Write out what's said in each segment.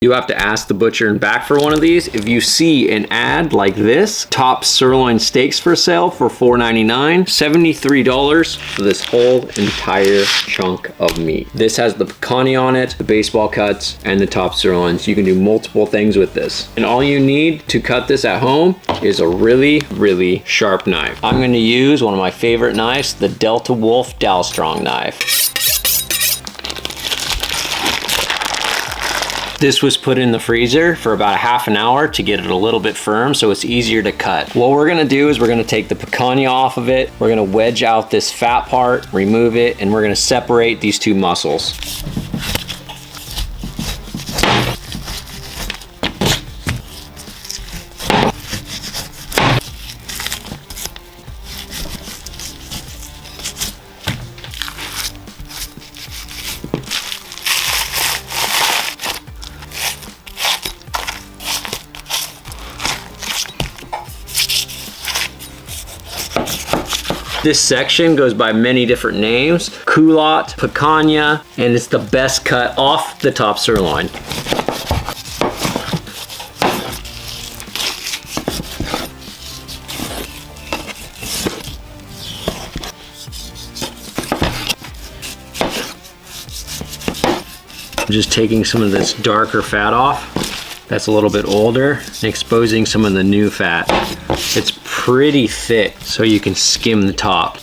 You have to ask the butcher and back for one of these. If you see an ad like this, top sirloin steaks for sale for $4.99, $73 for this whole entire chunk of meat. This has the picanha on it, the baseball cuts, and the top sirloins. You can do multiple things with this. And all you need to cut this at home is a really, really sharp knife. I'm gonna use one of my favorite knives, the Delta Wolf Dalstrong knife. This was put in the freezer for about a half an hour to get it a little bit firm so it's easier to cut. What we're gonna do is we're gonna take the picanha off of it, we're gonna wedge out this fat part, remove it, and we're gonna separate these two muscles. This section goes by many different names, culotte, picanha, and it's the best cut off the top sirloin. I'm just taking some of this darker fat off that's a little bit older and exposing some of the new fat. It's pretty thick, so you can skim the top.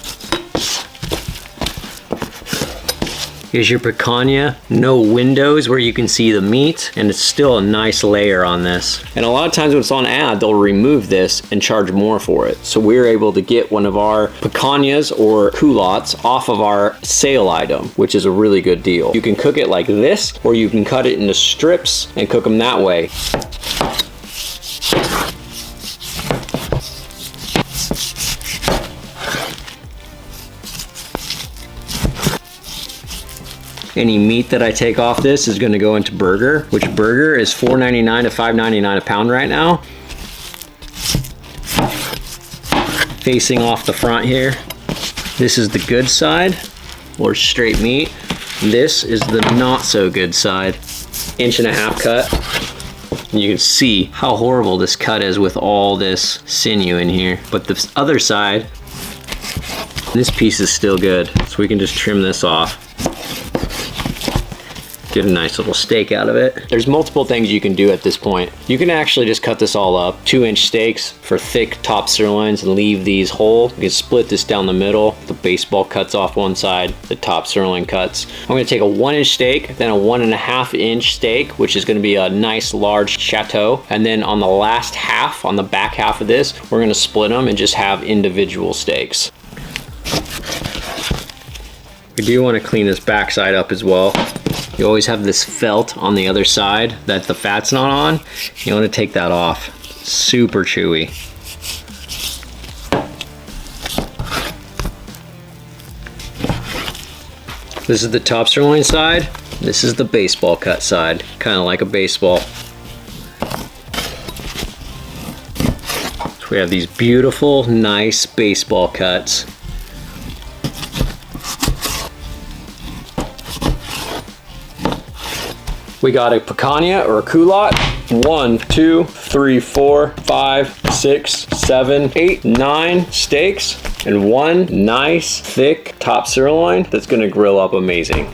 Here's your picanha, no windows where you can see the meat, and it's still a nice layer on this. And a lot of times when it's on ad, they'll remove this and charge more for it. So we're able to get one of our picanhas or culottes off of our sale item, which is a really good deal. You can cook it like this, or you can cut it into strips and cook them that way. Any meat that I take off this is gonna go into burger, which burger is $4.99 to $5.99 a pound right now. Facing off the front here, this is the good side, or straight meat. This is the not so good side. 1.5 inch cut. And you can see how horrible this cut is with all this sinew in here. But this other side, this piece is still good. So we can just trim this off. Get a nice little steak out of it. There's multiple things you can do at this point. You can actually just cut this all up, 2-inch steaks for thick top sirloins, and leave these whole. You can split this down the middle. The baseball cuts off one side, the top sirloin cuts. I'm gonna take a 1-inch steak, then a 1.5-inch steak, which is gonna be a nice large chateau. And then on the last half, on the back half of this, we're gonna split them and just have individual steaks. We do wanna clean this back side up as well. You always have this felt on the other side that the fat's not on. You want to take that off. Super chewy. This is the top sirloin side. This is the baseball cut side. Kind of like a baseball. So we have these beautiful, nice baseball cuts. We got a picanha or a culotte. 1, 2, 3, 4, 5, 6, 7, 8, 9 steaks, and one nice thick top sirloin that's gonna grill up amazing.